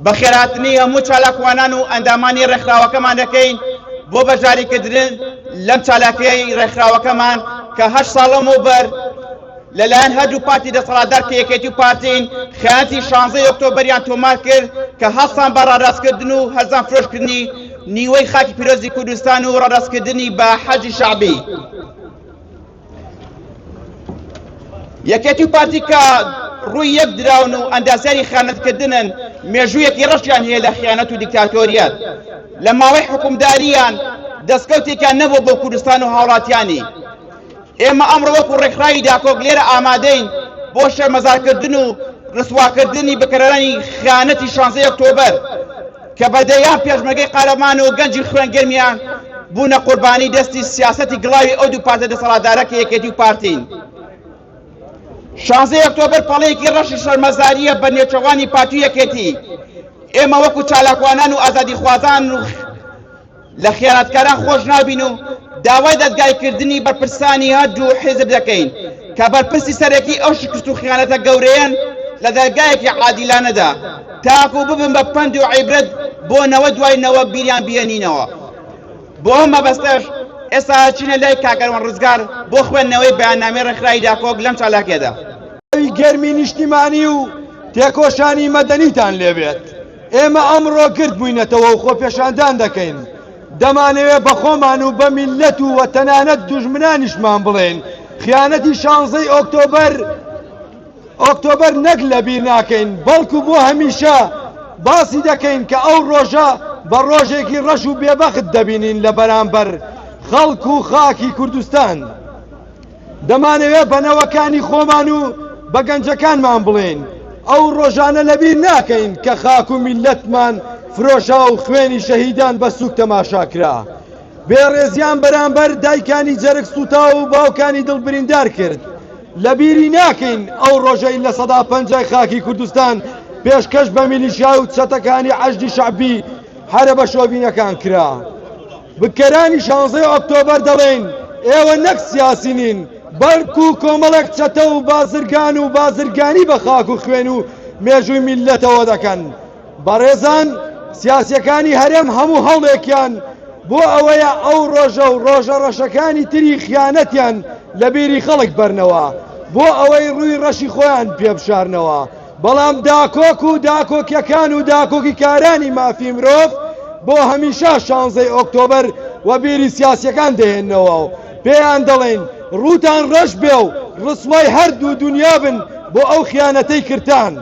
بەخێراتنی هەموو چالاکوانان و ئەندامانی ڕێکخراوەکەمان دەکەین بۆ بەجاریکردن لەم چالاکیەی ڕێکخراوەکەمان کە 8 ساڵەمەوە بەر لەلایەن هەردوو پارتی دەسەڵاتدار کە یەکێتی و پارتین خەیانەتی 16 ئۆکتۆبەریان تۆمار کرد کە هەستان بە ڕاڕاستکردن و هەرزان فرۆشکردنی نیوەی خاکی پیرۆزی کوردستان و ڕاڕاستکردنی بە حەجی شەعبی. یەکێتی و پارتی کە ڕووی یەک دراون و ئەندازیاری خیانەتکردنن مێژوویەکی ڕەشیان هەیە لە خیانەت و دیکتاتۆریەت. لە ماوەی حکومداریان دەستکەوتێکیان نەبوو بۆ کوردستان و هاوڵاتیانی. ئێمە ئەمڕۆ وەکو ڕێکخراوی داکۆک لێرە ئامادەین بۆ شەرمەزارکردن و ڕسواکردنی بەکارهێنانی خیانەتی 16 ئۆکتۆبەر کە بەدەیان پێشمەرگەی قارەمان و گەنجی خوێنگەرمیان بوونە قوربانی دەستی سیاسەتی گڵاوی ئەو دوو پارتە دەسەڵاتدارە کە یەکێتی و پارتین. 16 ئۆکتۆبەر پەڵەیەکی ڕەشی شەرمەزاریە بە نێوچەوانی پارتی و یەکێتی. ئێمە وەکو چالاکوانان و ئازادی خوازان و لە خیانەتکاران خۆش نابین و داوای دەستگایکردنی بەرپرسانی هەردوو حیزب دەکەین کە بەرپرسی سەرەکی ئەو شکست و خیانەتە گەورەیەن لە دەرگایەکی عادیلانەدا تاکو ببن بە پند و عیبرەت بۆ نەوە دوای نەوە بیریان بێنینەوە. بۆ ئەم مەبەستەش ئێستا چینە لای کاکەروان ڕزگار بۆ خوێندنەوەی بەیاننامەی ڕێکخراوی داکۆک لەم چالاکیەدا. گەرمی نیشتیمانی و تێکۆشانی مەدەنیتان لێبێت. ئێمە ئەمڕۆ گرت بووینەتەوە و خۆپێشاندان دەکەین. دەمانەوێت بە خۆمان و بە میلەت و تەنانەت دوژمنانیشمان بڵێن خیانەتی 16 ئۆکتۆبەر نەک لەبیر ناکەین بەڵکو بۆ هەمیشە باسی دەکەین کە ئەو ڕۆژە بە ڕۆژێکی ڕەش و بێبەخت دەبینین لە بەرامبەر خەڵک و خاکی کوردستان. دەمانەوێت بەنەوەکانی خۆمان و بە گەنجەکانمان بڵێن ئەو ڕۆژانە لەبیر ناکەین کە خاک و میلەتمان فرۆشا و خوێنی شەهیدان بە سوک تەماشاکرا. بێڕێزیان بەرامبەر دایکانی جەرگ سوتا و باوکانی دڵبریندار کرد. لەبیری ناکەین ئەو ڕۆژەی لە 150 خاکی کوردستان پێشکەش بە میلیشیا و چەتەکانی حەشدی شەعبی هەرە بە شۆبینەکان کرا. بکەرانی 16 ئۆکتۆبەر دەڵێن ئێوە نەک سیاسی نین بەڵکو کۆمەڵێک چەتە و بازرگان و بازرگانی بە خاک و خوێن و مێژووی میلەتەوە دەکەن. بەڕێزان سیاسیەکانی هەرێم هەموو هەڵێکیان بۆ ئەوەیە ئەو ڕۆژە و ڕۆژە ڕەشەکانی تری خیانەتیان لە بیری خەڵک بەرنەوە بۆ ئەوەی ڕووی ڕەشی خۆیان پێبشارنەوە. بەڵام داکۆک و داکۆکیەکان و داکۆکی کارانی مافی مرۆڤ بۆ هەمیشە 16 ئۆکتۆبەر و بیری سیاسیەکان دەهێننەوە و پێیان دەڵێن ڕووتان ڕەش بێ و ڕسوای هەردوو دنیا بن بۆ ئەو خیانەتەی کردان.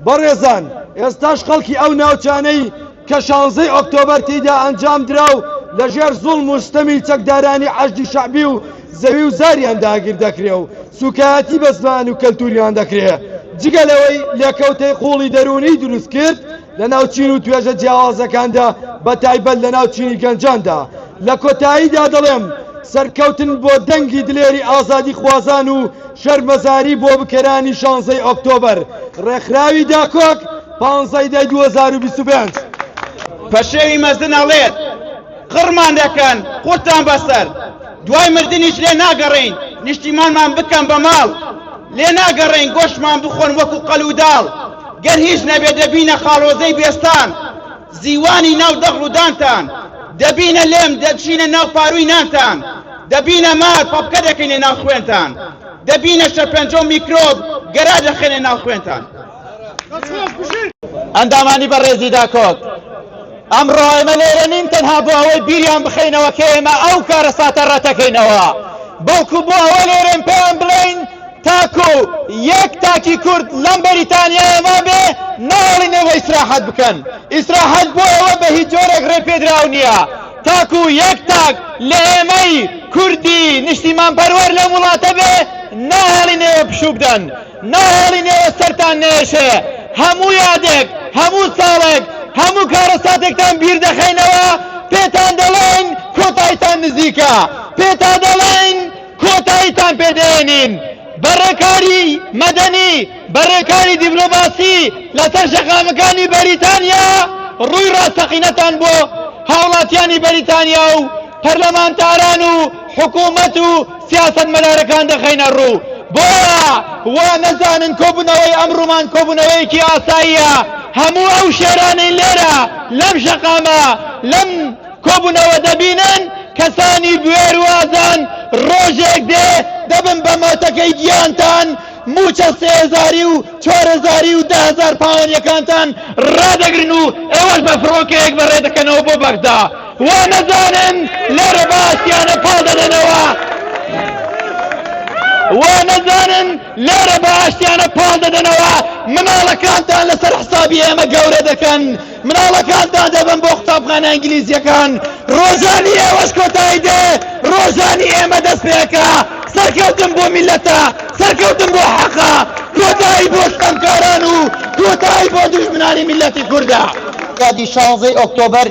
بەڕێزان ئێستاش خەڵکی ئەو ناوچانەی کە 16 ئۆکتۆبەر تێیدا ئەنجام درا و لەژێر زوڵم و ستەمی چەکدارانی حەشدی شەعبی و زەوی و زاریان داگیر دەکرێ و سوکایەتی بە زمان و کەلتوریان دەکرێ. جگە لەوەی لێکەوتەی قوڵی دەرونی دروست کرد لە ناوچین و توێژە جیاوازەکاندا بە تایبەت لە ناوچینی گەنجاندا. لە کۆتاییدا دەڵێم سەرکەوتن بۆ دەنگی دلێری ئازادی خوازان و شەرمەزاری بۆ بکەرانی 16 ئۆکتۆبەر. ڕێکخراوی داکۆک 15/2025. پەشێوی مەزن ئەڵێت قڕمان دەکەن قورتان بەسەر دوای مردنیش لێ ناگەڕین نیشتیمانمان بکەن بە ماڵ لێ ناگەڕین گۆشتمان بخۆن وەکو قەلوداڵ گەر هیچ نەبێ دەبینە خاڵۆزەی بێستان زیوانی ناو دەغڵودانتان دەبینە لێم دەچینە ناو پاروی نانتان دەبینە مار پاپکە دەکەینە ناو خوێنتان دەبینە شەرپەنجە و میکرۆب گەرا دەخێنە ناو خوێنتان. ئەندامانی بەڕێزی داکۆک ئەمڕۆ ئێمە لێرە نین تەنها بۆ ئەوەی بیریان بخەینەوە کە ئێمە ئەو کارە ساتە ڕەتەکەینەوە بەڵکو بۆ ئەوە لێرەن پێیان بڵێین تاکو یەک تاکی کورد لەم بەریتانیایەما بێ ناڵینەوە ئیسراحەت بکەن. ئیسراحەت بۆ ئەوە بە هیچ جۆرێک ڕێ پێدراو نییە تاکو یەک تاک لە ئێمەی کوردی نیشتیمان پەروەر لەم وڵاتە بێ ناهێڵینەوە پشوو بدەن ناهێڵینەوە سەرتان نێشێ هەموو یادێک هەموو ساڵێک هەموو کارە ساتێکتان بیر دەخەینەوە پێتان دەڵێن کۆتاییتان نزیکە پێتان دەڵێن کۆتاییتان پێدێنین بەڕێکاری مەدەنی بەڕێکاری دیپلۆماسی لەسەر شەقامەکانی بەریتانیا ڕووی ڕاستەقینەتان بۆ هاوڵاتیانی بەریتانیا و پەرلەمانتاران و حکوومەت و سیاسەتمەدارەکان دەخەینە ڕوو بۆیە وا نەزانن کۆبوونەوەی ئەمڕۆمان کۆبوونەوەیەکی ئاساییە هەموو ئەو شێرانەی لێرە لەم شەقامە لەم کۆبوونەوە دەبینن کەسانی بوێر وازان ڕۆژێک دێ دەبن بە مۆتەکەی گیانتان موچە 3000 و 4000 و 10000 پاوەندیەکانتان ڕادەگرن و ئێوەش بە فڕۆکەیەک بەڕێ دەکەنەوە بۆ بەغدا وا نەزانن لێرە باسییانە پاڵ دەدەنەوە وا نەزانن لێرە بە ئاشتیانە پاڵ دەدەنەوە مناڵەکانتان لەسەر حسابی ئێمە گەورە دەکەن مناڵەکانتان دەبن بۆ قوتابخانە ئینگلیزیەکان ڕۆژانی ئێوەش کۆتایی دێ ڕۆژانی ئێمە دەست پێکە سەرکەوتن بۆ میلەتە سەرکەوتن بۆ حەقا کۆتایی بۆ شتەمکاران و کۆتایی بۆ دوژمنانی میلەتی کوردە یادی 16 ئۆکتۆبەر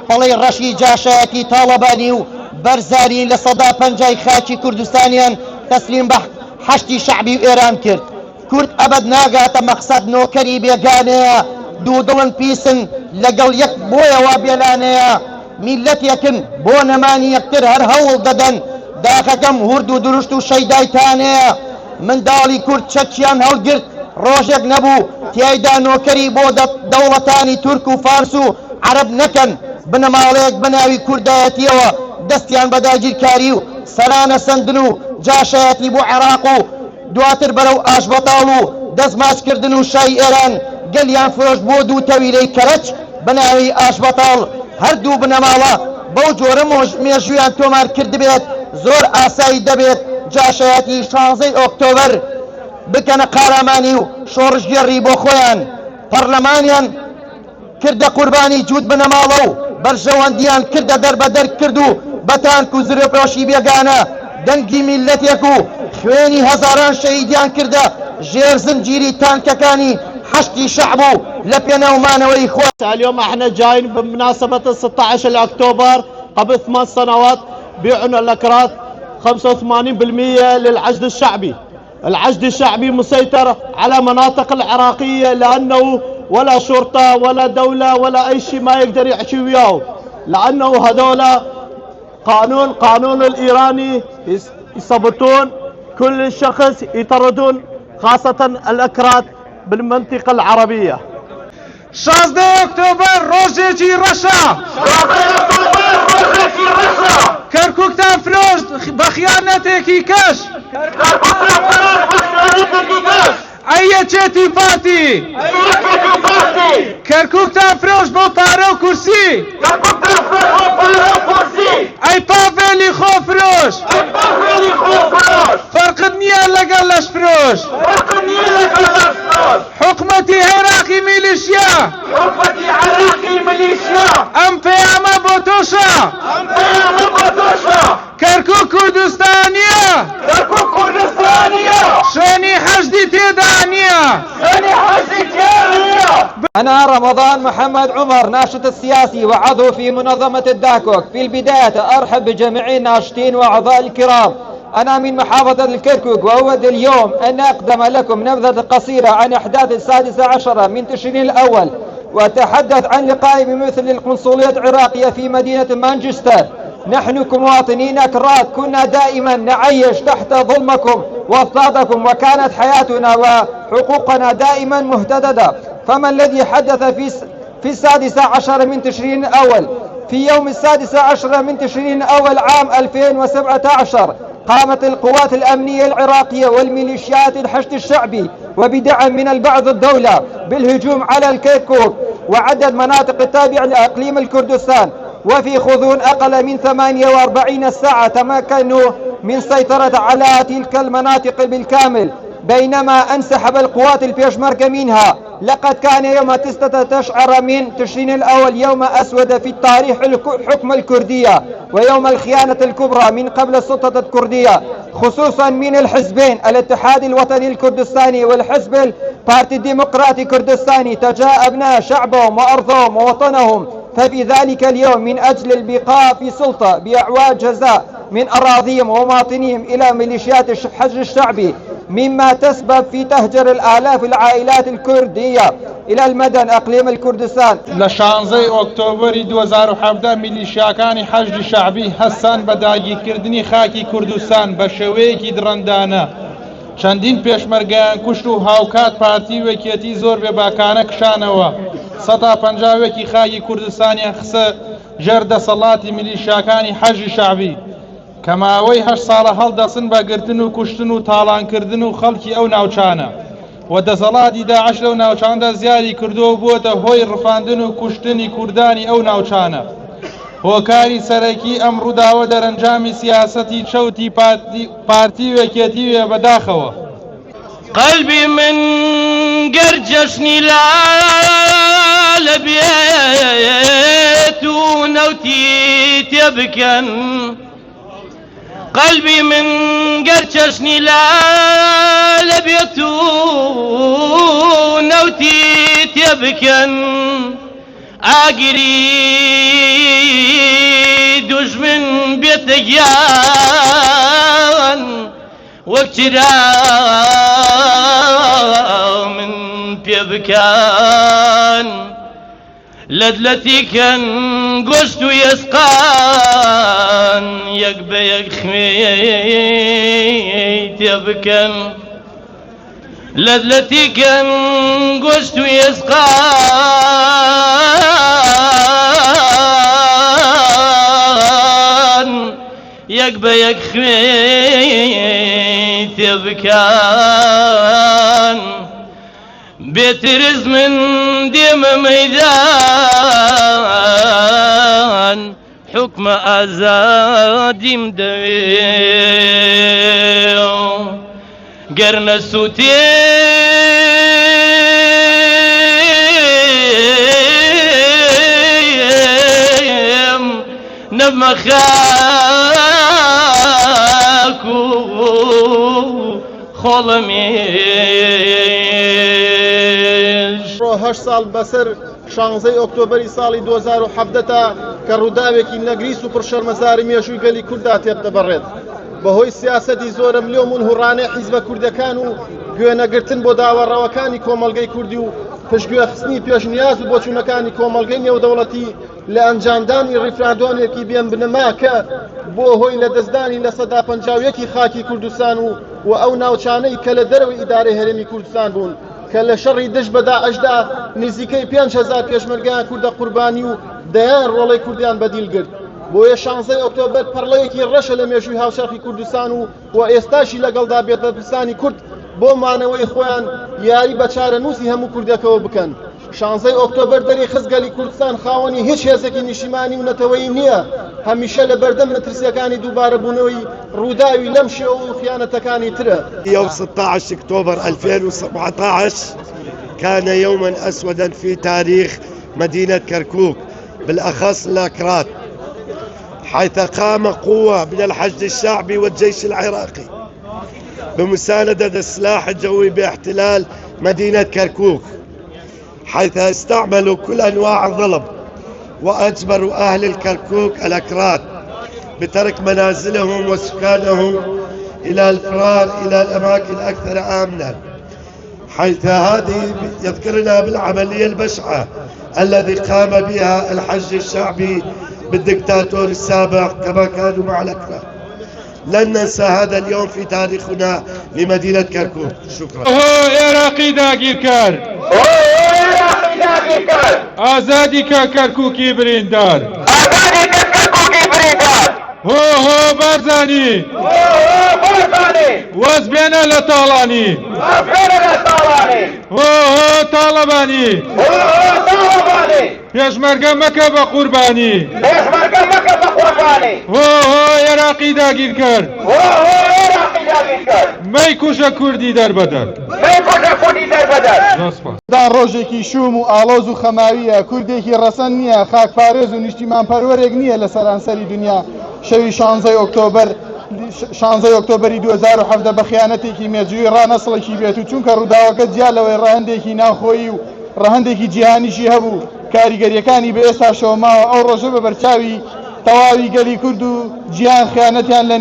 پەڵەی ڕەشی جاشایەتی تاڵەبانی و بەرزاری لە سەدا 50 خاکی کوردستانیان تەسلیم بە حەشتی شەعبی و ئێران کرد کورد ئەبەد ناگاتە مەقسەد نۆکەری بێگانەیە دوو دڵن پیسن لەگەڵ یەک بۆیەوە بێلانەیە میلەتێکن بۆ نەمانی یەکتر هەر هەوڵ دەدەن داخەکەم هورد و دروشت و شەیدایتانەیە منداڵی کورد چەکیان هەڵگرت ڕۆژێک نەبوو تیایدا نۆکەری بۆ دەوڵەتانی تورک و فارس و عەرەب نەکەن بنەماڵەیەک بەناوی کوردایەتیەوە دەستیان بە داگیرکاری و سەرانە سندن و جاشایەتی بۆ عێراق و دواتر بەرەو ئاشبەتاڵ و دەستماچکردن و شای ئێران گەلیان فرۆش بۆ دوو تەویلەی کەرەچ بەناوی ئاشبەتاڵ هەردوو بنەماڵە بەو جۆرە مێژویان تۆمار کرد بێت زۆر ئاسایی دەبێت جاشایەتی 16 ئۆکتۆبەر بکەنە قارەمانی و شۆڕژگێڕی بۆ خۆیان پەرلەمانیان کردە قوربانی جوود بنەماڵە و بەرژەوەندیان کردە دەربەدەر کرد و بەتانک و زرێپۆشی بێگانە دەنگی میلەتێک و خوێنی هەزاران شەهیدیان کردە ژێر زنجیری تانکەکانی حشتي شعبه لبينومانوي إخوة. اليوم احنا جايين بمناسبة 16 أكتوبر قبل 8 سنوات بيعنا الأكراد 85% للعجد الشعبي. العجد الشعبي مسيطر على مناطق العراقية لأنه ولا شرطة ولا دولة ولا أي شيء ما يقدر يحكي وياه، لأنه هذولا قانون الإيراني يثبتون كل شخص يطردون خاصة الأكراد بالمنطقة العربية. 16 أكتوبر روجيكي رشا كركوكتان فلوس بخيانتكي كش أي تشتي فاتي كركوكتان فلوس بطارو كرسي أي بافيلي خو فروش فرق النية لقلش فروش حكمتي عراقي ميليشيا أم فياما بوتوشا كركوك كردستانية شوني حشدي تيدانية أنا رمضان محمد عمر ناشط السياسي وعضو في منظمة الداكوك. في البداية أرحب بجميع الناشطين وأعضاء الكرام. أنا من محافظة الكركوك وأود اليوم أن أقدم لكم نبذة قصيرة عن أحداث 16 من تشرين الأول، وأتحدث عن لقائي بمثل القنصلية العراقية في مدينة مانشستر. نحن كمواطنين أكراد كنا دائما نعيش تحت ظلمكم واضطهادكم، وكانت حياتنا وحقوقنا دائما مهتددة. فما الذي حدث في 16 من تشرين الأول؟ في يوم 16 من تشرين الأول عام 2017 قامت القوات الأمنية العراقية والميليشيات الحشد الشعبي وبدعم من البعض الدولة بالهجوم على الكركوك وعدد مناطق التابعة لإقليم الكردستان، وفي غضون أقل من 48 ساعة تمكنوا من سيطرة على تلك المناطق بالكامل، بينما انسحب القوات البيشمركة منها. لقد كان يوم 16 من تشرين الأول يوم أسود في التاريخ الحكم الكردية ويوم الخيانة الكبرى من قبل السلطة الكردية، خصوصا من الحزبين الاتحاد الوطني الكردستاني والحزب البارتي الديمقراطي الكردستاني تجاه أبناء شعبهم وأرضهم ووطنهم. ففي ذلك اليوم من أجل البقاء في سلطة بأعواد جزاء من أراضيهم ومواطنيهم إلى ميليشيات الحشد الشعبي، مما تسبب في تهجر الآلاف العائلات الكردية إلى المدن أقليم الكردستان. لە 16 ئۆکتۆبری 2017 میلیشیاکانی حەشدی شعبی هەستان بە داگیرکردنی خاکی کوردستان بە شێوەیەکی درەندانە. چەندین پێشمەرگەیان کوشت و هاوکات پارتی وەکێتی زۆر بێباکانە کشانەوە. سەدا پەنجاوێکی خاکی کوردستانیان خسە ژێر دەسەڵاتی میلیشیاکانی حەشی شەعبی کە ماوەی 8 ساڵە هەڵدەسن بە گرتن و کوشتن و تاڵانکردن و خەڵکی ئەو ناوچانە و دەسەڵاتی داعش لەو ناوچاندا زیاری کردووە بووەتە هۆی ڕفاندن و کوشتنی کوردانی ئەو ناوچانە. هۆکاری سەرەکی ئەم ڕووداوە دەرەنجامی سیاسەتی چەوتی پارتی وەکێتی وێ بەداخەوە. قلبي من قرجشني لا لبيت ونوتي تبكن قلبي من قرجشني لا لبيت ونوتي تبكن عاقري دوش من بيتجان وكترا من بيبكان لدلتي كان قشت يسقان يقبى يخميت يبكن لدلتي كان قشت يسقان يقبى يخميت يبكان بيترز من ديم ميدان حكم أزادي مدويو قرن السوتيم نبم خاكو خۆڵەمێش 8 ساڵ بەسەر 16 ئۆکتۆبەری ساڵی 2017 کە ڕووداوێکی نەگریس و پرشەرمەزاری مێژووی گەلی کووردا تێپدەبڕێت بەهۆی سیاسەتی زۆرە ملۆ منهوڕانەی حیزبە کوردەکان و گوێنەگرتن بۆ داوەڕەوەکانی کۆمەڵگەی کوردی و پشتگوێخستنی پێشنیاز و بۆچوونەکانی کۆمەڵگەی نێودەوڵەتی لە ئەنجامدانی ڕیفراندۆمێکی بێنبنەما کە بۆ هۆی لە دەستدانی لە سەدا پەنجاویەکی خاکی کوردستان و ئەو ناوچانەی کە لە دەرەوەی ئیدارەی هەرێمی کوردستان بوون کە لە شەڕی دژ بە داعشدا نزیکەی 5,000 پێشمەرگیان کوردە قوربانی و دەیان ڕۆڵەی کوردیان بەدیلگرت. بۆیە 16 ئۆکتۆبەر پەرڵەیەکی ڕەشە لە مێژووی هاوشەرخی کوردستان و ئێستاشی لەگەڵدا بێتەپرسانی کورد بۆ مانەوەی خۆیان یاری بە چارەنووسی هەموو کوردەکەوە بکەن. 16 ئۆکتۆبەر دەری خزگەلی کوردستان خاوەنی هیچ هێزێکی نیشتیمانی و نەتەوەیی نییە، هەمیشە لە بەردەم مەترسیەکانی دووبارەبوونەوەی ڕووداوی لەم شێوە و خیانەتەکانی ترە. يوم 16 أكتوبر 2017 كان يوما أسودا في تاريخ مدينة كركوك بالأخص الأكراد، حيث قام قوة من الحشد الشعبي والجيش العراقي بمساندة السلاح الجوي باحتلال مدينة كركوك، حيث استعملوا كل أنواع الظلم وأجبروا أهل الكركوك الأكراد بترك منازلهم وسكانهم إلى الفرار إلى الأماكن الأكثر آمنا، حيث هذه يذكرنا بالعملية البشعة الذي قام بها الحشد الشعبي بالدكتاتور السابق كما كانوا مع الأكراد. لن ننسى هذا اليوم في تاريخنا لمدينة كركوك. شكرا. عراقي داگیرکار آزادی کا کرکوکی بریندار هو بارزاني وزبينا لطالاني هو طالباني پێشمەرگە مەکە بە قوربانی هو عێراقی داگیرکار مەی کوشە کوردی دەربەدەر دا ڕۆژێکی شوم و ئاڵۆز و خەماویە، کوردێکی ڕەسەن نییە، خاکپارێز و نیشتیمان پەروەرێک نییە لە سەرانسەری دنیا. شەوی 16 ئۆکتۆبەری 2017 بە خیانەتێکی مێجووی ڕانەسڵێکی بێت و چونکە ڕووداوەکە جیا لەوەی ڕەهەندێکی ناوخۆیی و ڕەهەندێکی جیهانیشی هەبوو، کاریگەریەکانی بە ئێستا شەوماوە. ئەو ڕۆژە بە بەرچاوی تەواوی گەلی کورد و جیهان خیانەتیان لە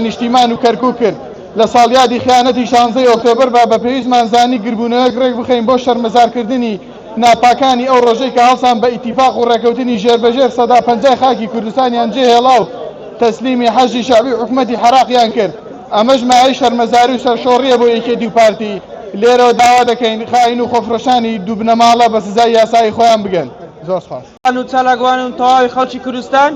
نیشتیمان و کەرکووک کرد. لە ساڵیادی خیانەتی 16 ئۆکتۆبەر بە پێویستمان زانی گربوونەوەک ڕێک بخەین بۆ شەرمەزارکردنی ناپاکانی ئەو ڕۆژەی کە هەڵسان بە ئیتیفاق و ڕێکەوتنی ژێربەژێر سەدا پەنجای خاکی کوردستانیان جێهێڵا و تەسلیمی حەشی شەعبی حکومەتی حەراقیان کرد. ئەمەش مایەی شەرمەزاری و سەرشۆڕیە بۆ یەکێتی و پارتی. لێرەوە داوا دەکەین خاین و خۆفرۆشانی دوو بنەماڵە بە سزای یاسایی خۆیان بگەن. زۆر سپاس. و چالاکوان و تەواوی خەڵکی کوردستان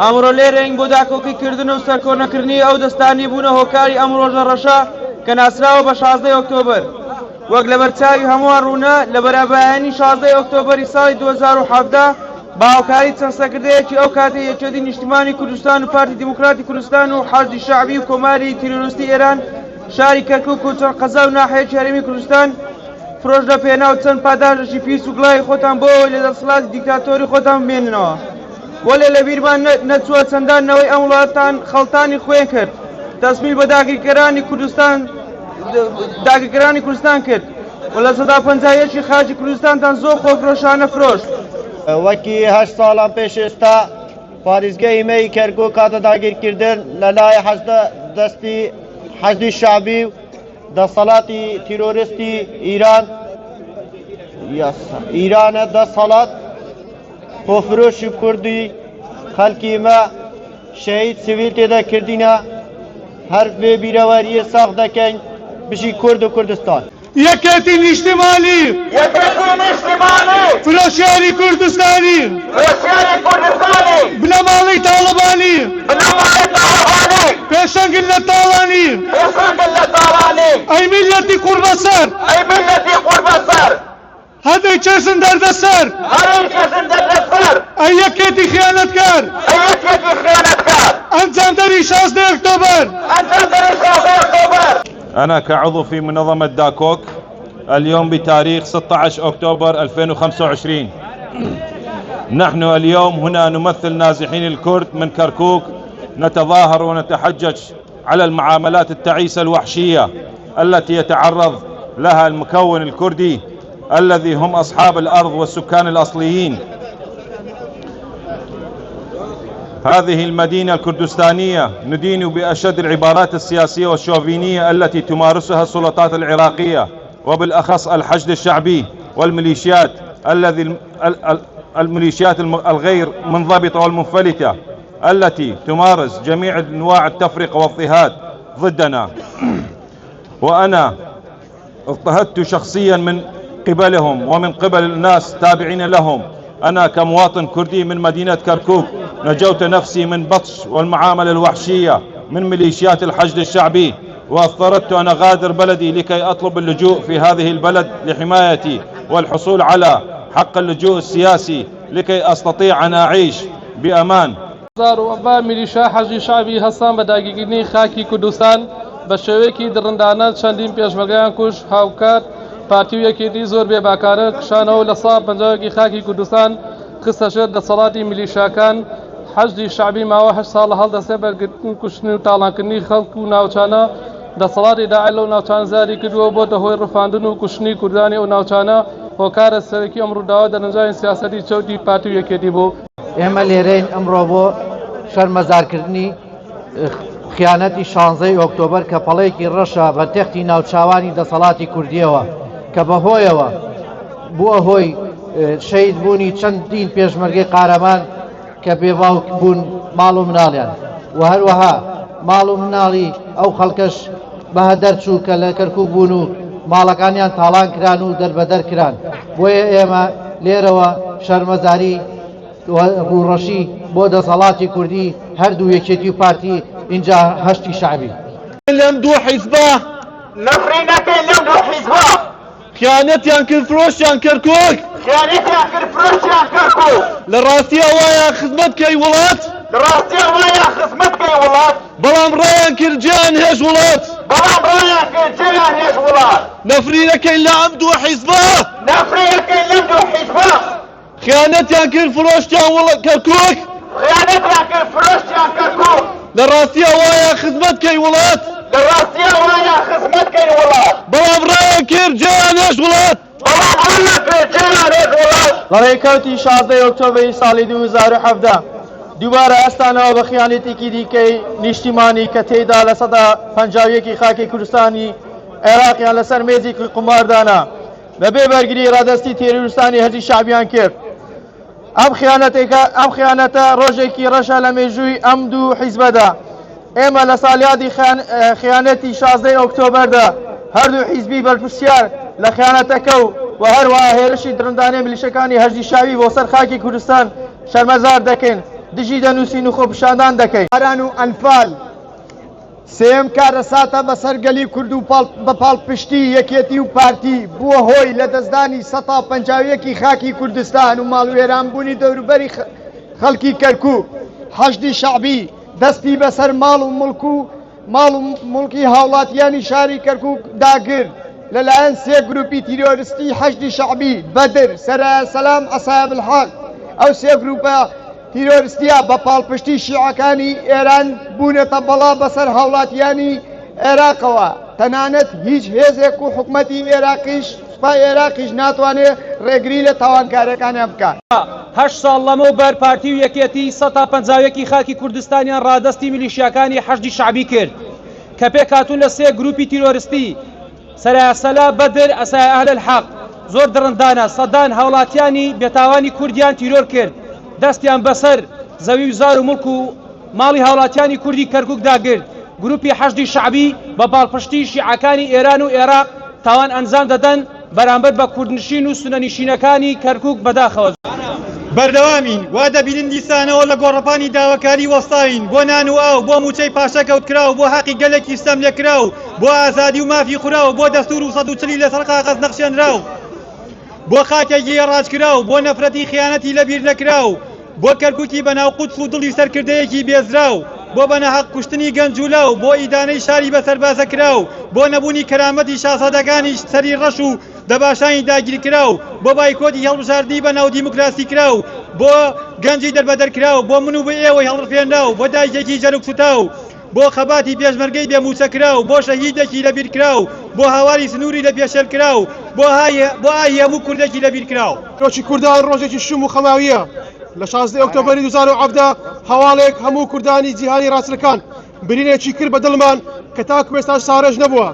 ئەمڕۆ لێرەین بۆ داکۆکیکردن و سەرکۆنەکردنی ئەو دەستانی بوونە هۆکاری ئەم ڕۆژە ڕەشە کە ناسراوە بە 16 ئۆکتۆبر وەک لە بەرچاوی هەمووان ڕوونە لە بەرابایانی 16 ئۆکتۆبری ساڵی 2017 باوکاری چەند سەکردەیەکی ئەو کاتی یەکێتی نیشتیمانی کوردستان و پارتی دیموکراتی کوردستان و حەشدی شەعبی و کۆماری تیرۆریستی ئێران شاری کەرکووک و چەند قەزا و ناحەیەکی هەرێمی کوردستان فرۆش دەپێنا و چەند پاداشەشی پیس و گڵای خۆتان بۆ لە دەسەڵاتی دیکتاتۆری خۆتان بمێننەوە وەلێ لە بیرمان نەچووە چەندانەوەی ئەم وڵاتان خەڵتانی خوێن کرد دەستمیل بە داگیرکەرانی کوردستان کرد و لە سەدا 51 خاچی کوردستانتان زۆر خۆفرۆشانە فرۆشت. وەکی 8 ساڵان پێش ئێستا پارێزگای مەی کەرکووک کاتە داگیرکردن لە لای دەستی حەشدی شەعبی و دەسەڵاتی تیرۆریستی ئیرانە دەسەڵات خۆفرۆشی کوردی خەڵکی مە شەهید سیڤیل تێداکردینە هەر بێ بیرەوەریە ساغ دەکەین بژی کورد و کوردستان. یەکێتی نیشتیمانی فرۆشیاری کوردستانی بنەماڵی تاڵەبانی پێشەنگن لە تاڵانی ئەی میلەتی قوربەسەر هەدەی چێژن دەردەسەر ئەی یەکێتی خیانەتکار ئەنجامدەری 16 ئۆکتۆبر. أنا كعضو في منظمة داكوك اليوم بتاريخ 16 أكتوبر 2025 نحن اليوم هنا نمثل نازحين الكرد من كركوك نتظاهر ونتحجج على المعاملات التعيسة الوحشية التي يتعرض لها المكون الكردي الذي هم أصحاب الأرض والسكان الأصليين. هذه المدينة الكردستانية ندين بأشد العبارات السياسية والشوفينية التي تمارسها السلطات العراقية وبالأخص الحشد الشعبي والميليشيات الميليشيات الغير منضبطة والمنفلتة التي تمارس جميع أنواع التفرقة والاضطهاد ضدنا. وأنا اضطهدت شخصيا من قبلهم ومن قبل الناس تابعين لهم. أنا كمواطن كردي من مدينة كركوك نجوت نفسي من بطش والمعاملة الوحشية من ميليشيات الحشد الشعبي واضطررت أن أغادر بلدي لكي أطلب اللجوء في هذه البلد لحمايتي والحصول على حق اللجوء السياسي لكي أستطيع أن أعيش بأمان. ميليشيا حشد شعبي هەستان بە داگیرکردنی خاکی کوردستان بە شێوەیەکی دڕندانە چەندین پێشمەرگەیان کوژ هاوکات پارتی و یەکێتی زۆر بێباکارە کشانەوە لە ساڵ 50 خاکی کوردستان خستەشێت دەسەڵاتی میلیشیاکان حەشدی شەعبی ماوە 8 ساڵ هەڵدەستێ بەرگرتن کوشتن و تاڵانکردنی خەڵک و ناوچانە دەسەڵاتی داعش لەو ناوچان زاری کردووە بۆتە هۆی ڕفاندن و کوشتنی کوردانی ئەو ناوچانە هۆکارە سەرەکی ئەم ڕووداوە دەرەنجامی سیاسەتی چەوتی پارتی و یەکێتی بوو. ئێمە لێرەین ئەمڕۆ بۆ شەرمەزارکردنی خیانەتی 16 ئۆکتۆبەر کە پەڵەیەکی ڕەشە بە تەختی ناوچاوانی دەسەڵاتی کوردیەوە کە بەهۆیەوە بووە هۆی شەید بوونی چەندین پێشمەرگەی قارەمان کە بێباوک بوون ماڵ و مناڵیان و هەروەها ماڵ و مناڵی ئەو خەڵکەش بەهە دەرچوو کە لە کەرکووک بوون و ماڵەکانیان تاڵان کران و دەربەدەر کران. بۆیە ئێمە لێرەوە شەرمەزاری ڕوڕەشی بۆ دەسەڵاتی کوردی هەردوو یەکێتی و پارتی اینجا هەشتی شەعبی لەم دوو حیزبە نەفرین نەکەین لەم دوو حیزبە خیانەتیان کرد فرۆشیان کەرکووک لە ڕاستیە وایە خزمەت کەی وڵات بەڵام ڕایان کرد جیان هێش وڵات نەفرین نەکەین لە ئەم دوو حیزبە خیانەتیان کرد فرۆشتیان کەرکووک لە ڕاستیە وایە خزمەت کەی وڵات بەڵام ڕایان کرد جیان هێش وڵات لە ڕێکەوتی 16 ئۆکتۆبری ساڵی 2017 دووبارە ئەستانەوە بە خیانەتێکی دیکەی نیشتیمانی کە تێیدا لە سەدا 51 خاکی کوردستانی عێراقیان لەسەر مێزێکی قماردانە بەبێ بەرگری ڕادەستی تێروریستانی هەرزی شەعبیان کرد. ئەم خیانەتە ڕۆژێکی ڕەشە لە مێژووی ئەم دوو حیزبەدا. ئێمە لە ساڵیادی خیانەتی 16 ئۆکتۆبەردا هەردوو حیزبی بەرپرسیار لە خیانەتەکە و هەروەها هێرشی درندانەی ملیشەکانی هەژدی شاوی بۆ سەر خاکی کوردستان شەرمەزار دەکەین، دژی دەنووسین و خۆپیشاندان دەکەین. ئاران و ئەنفال سێم کارەساتە بەسەر گەلی کورد و بە پاڵپشتی یەکێتی و پارتی بووە هۆی لە دەستدانی 150 خاکی کوردستان و ماڵوێرانبوونی دەوروبەری خەڵکی کەرکووک. حەشدی شەعبی دەستی بەسەر ماڵ و مڵکی هاوڵاتیانی شاری کەرکووک داگرت لەلایەن سێ گروپی تیرۆریستی حەشدی شەعبی بەدر، سەرایە سەلام، ئەسایب الحەق. ئەو سێ گروپە تیرۆریستیە بە پاڵپشتی شیعەکانی ئێران بوونەتە بەڵا بەسەر هاوڵاتیانی عێراقەوە. تەنانەت هیچ هێزێک و حکومەتی سوپای عێراقیش ناتوانێت ڕێگری لە تاوانکاریەکانیان بکات. 8 ساڵ لەمەوبەر پارتی و یەکێتی 150 خاکی کوردستانیان ڕادەستی میلیشیاکانی حەشدی شەعبی کرد کە پێک هاتوون لە سێ گروپی تیرۆریستی سەرایە سەلا، بەدر، ئەسایە ئەهل الحەق. زۆر درندانە سەدان هاوڵاتیانی بێتاوانی کوردیان تیرۆر کرد، دەستیان بەسەر زەوی و زار و مڵک و ماڵی هاوڵاتیانی کوردی کەرکووک داگرت. گروپی حەشدی شەعبی بە باڵپشتی شیعەکانی ئێران و عێراق تاوان ئەنجام دەدەن بەرامبەر بە کوردنشین و سونەنشینەکانی کەرکووک بەداخەوە. بەردەوامین وا دەبینن دیسانەوە لە گۆڕەپانی داواکاری وەستاوین بۆ نان و ئاو، بۆ موچەی پاشەکەوت کراو، بۆ حەقی گەلێکی ستەم لێ کراو، بۆ ئازادی و مافی خوراو، بۆ دەستور و 140 لەسەر قاغەز نەخشێنراو، بۆ خاکێکی ڕاج کراو، بۆ نەفرەتی خیانەتی لەبیر نەکراو، بۆ کەرکووکی بەناو قودس و دڵی سەرکردەیەکی بێزراو، بۆ بەنەحەق کوشتنی گەنجولاو، بۆ ئیدانەی شاری بە سەربازە کراو، بۆ نەبوونی کەرامەتی شاسەدەکانی سەری ڕەش و دەباشانی داگیر کراو، بۆ بایکۆتی هەڵبژاردی بەناو دیموکراسی کراو، بۆ گەنجی دەربەدەر کراو، بۆ من و بە ئێوەی هەڵڕفێنراو، بۆ دایکێکی جەرگ سوتاو، بۆ خەباتی پێشمەرگەی بێموچە کراو، بۆ شەهیدێکی لەبیر کراو، بۆ هاواری سنووری لە پێشێل کراو، بۆ ئاهی هەموو کوردێکی لەبیر کراو. ڕۆژی کوردان ڕۆژێکی شوم و خەماویە. لە 16 ئۆکتۆبەری 2017 هەواڵێک هەموو کوردانی جیهانی ڕاستەکان برینێکی کرد بە دڵمان کە تاکو ئێستا ساڕێژ نەبووە.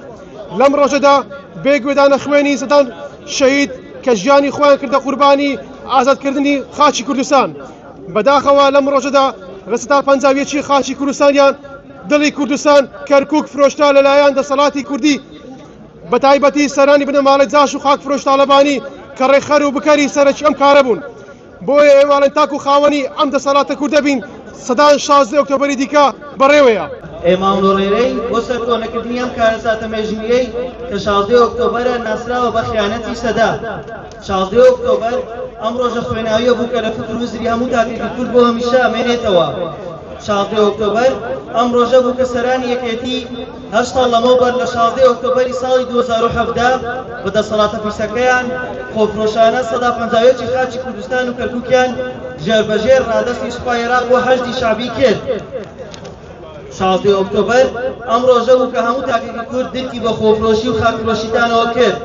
لەم ڕۆژەدا بێگوێدانە خوێنی سەدان شەهید کە ژیانی خۆیان کردە قوربانی ئازادکردنی خاچی کوردستان. بەداخەوە لەم ڕۆژەدا لە 150 خاچی کوردستانیان دڵی کوردستان کەرکووک فرۆشتا لەلایەن دەسەڵاتی کوردی بە تایبەتی سەرانی بنەماڵی جاش و خاک فرۆش تاڵەبانی کە ڕێخەر و بکەری سەرەکی ئەم کارە بوون. بۆیە ئێوارن تاکو خاوەنی ئەم دەسەڵاتە کوردە بین سەدان 16 ئۆکتۆبەری دیکە بەڕێوەیە. ئێماڵۆڕێرەی بۆ سەر کۆنەکردنی ئەم کارەساتە مێژوویەی کە 16 ئۆکتۆبەرە ناسراوە بە خیانەتی سەدا. 16 ئۆکتۆبەر ئەم ڕۆژە خوێناویە بوو کە لە فکر وزری هەموو تاقیقی کورد بۆ هەمیشە ئەمێنێتەوە. 16 ئۆکتۆبەر ئەم ڕۆژە بوو کە سەرانی یەکێتی 8 ساڵ لەمەوبەر لە 16 ئۆکتۆبەری ساڵی 2017 بە دەسەڵاتە پیسەکەیان خۆفرۆشانە 150 خاچی کوردستان و کەرکووکیان ژێربەژێر ڕادەستی سوپای عێراق بۆ حەشدی شەعبی کرد. 16 ئۆکتۆبەر ئەم ڕۆژە بوو کە هەموو تاقیقی کورد دلکی بە خۆفرۆشی و خاکفرۆشیدانەوە کرد.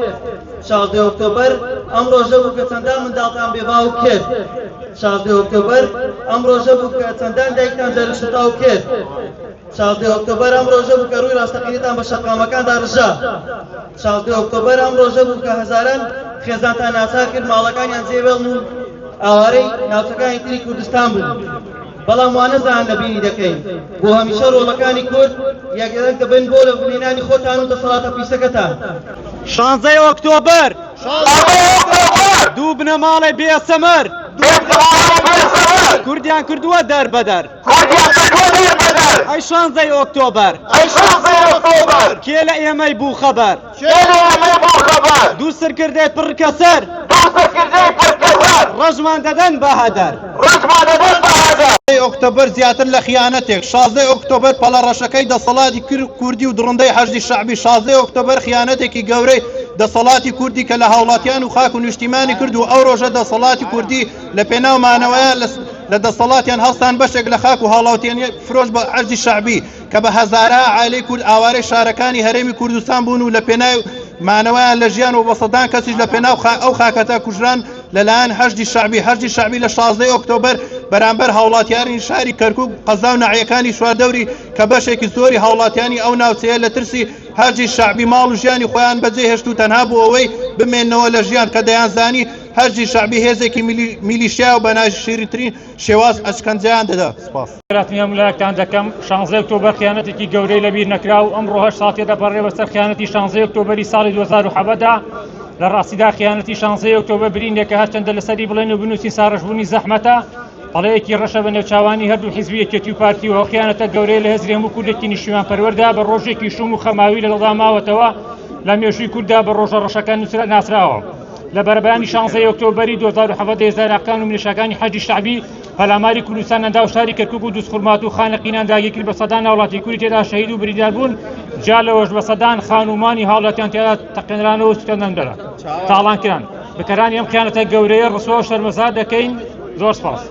16 ئۆکتۆبەر ئەم ڕۆژە بوو کە چەندان منداڵتان بێباو کرد. 16 ئۆکتۆبەر ئەم ڕۆژە بوو کە چەندان دایکتان دەرسوتاو کرد. 16 ئۆکتۆبەر ئەم ڕۆژە بوو کە ڕووی ڕاستەقینەتان بە شەقامەکاندا ڕژا. 16 ئۆکتۆبەر ئەم ڕۆژە بوو کە هەزاران خێزانتان ناچار کرد ماڵەکانیان جێبێڵن و ئاوارەی ناوچەکانی تری کوردستان بوون. بەڵام وانەزان لەبینی دەکەین بۆ هەمیشە ڕۆڵەکانی کورد یەکێک دەبن بۆ لە بنێنانی خۆتان و دەسەڵاتە پیسەکەتان. 16 ئۆکتۆبەر دوو بنەماڵی بێسەمەر کوردیان کردووە دەربەدەر. ئەی 16 ئۆکتۆبەر کێ لە ئێمەی بوو خەبەر دوو سرکردێت پڕکە سەر ڕەژمان دەدەن بە هەدەر. ئۆکتۆبەر زیاتر لە خیانەتێک 16 ئۆکتۆبەر پەڵە ڕەشەکەی دەسەڵاتی کوردی و دڕندەی حەشدی شەعبی 16 ئۆکتۆبەر خیانەتێکی گەورەی دەسەڵاتی کوردی کە لە هاوڵاتیان و خاک و نیشتیمانی کرد و ئەو ڕۆژە دەسەڵاتی کوردی لە پێناومانەوەیە لە دەسەڵاتیان هەستان بەشێک لە خاک و هاوڵاتیان فرۆش بە حەشدی شەعبی کە بە هەزارە عائیلەی کورد ئاوارەی شارەکانی هەرێمی کوردستان بوون و لە پێناو مانەوەیان لە ژیان و بە سەدان کەسیش لە پێناو ئەو خاکەتە کوژران لەلایەن حەشدی شەعبی لە 16 ئۆکتۆبەر بەرامبەر هاوڵاتیانی شاری کەرکووک قەزا و نەعیەکانی شواردەوری کە بەشێکی زۆری هاوڵاتیانی ئەو ناوچەیە لە ترسی حەشدی شەعبی ماڵ و ژیانی خۆیان بەجێهێشت و تەنها بۆ ئەوەی بمێنەوە لە ژیان کە دەیانزانی هەرجی شعبی هێزێکی میلیشیا و بە ناشریترین شێواز ئەشکەنجیان دەدا. سپاس. راتنیم لایەکتان دەکەم 16 ئۆکتۆبەر خیانەتێکی گەورەی لەبیر نەکرا و ئەمڕۆ 8 ساڵ تێدەپەڕێ بەسەر خیانەتی 16 ئۆکتۆبەری ساڵی 2017دا. لە ڕاستیدا خیانەتی 16 ئۆکتۆبەر برینێکە هەرچەندە لەسەری بڵێن و بنووسین ساڕژبوونی زەحمەتە پەڵەیەکی ڕەشە بە نێوچاوانی هەردوو حیزبی یەکێتی و پارتی و خیانەتە گەورەی لە هێزری هەموو کوردێکی نیشتیمان پەروەردا بە ڕۆژێکی شوم و خەماوی لە دڵدا ماوەتەوە لە مێژووی کووردا بە ڕۆژە ڕەشەکان ناسراوە. لە بەرەبەیانی 16 ئۆکتۆبەری 2017 هێزارەکان و منیشەکانی حەجی شعبی پەلاماری کوردستان ئەندا و شاری کەرکووک و دووسخورمات و خانەقینان داگیرکرد بە سەدان وڵاتی کوردی تێدا شەهید و بریندار بوون جا لەوەش بە سەدان خانومانی هاوڵاتیان تێدا تەقێنرانەوە و سوکەندەندەرە تاڵانکران. بەکەرانی ئەم خیانەتە گەورەیە ڕسوە و شەرمەزار دەکەین. زۆر سپاس.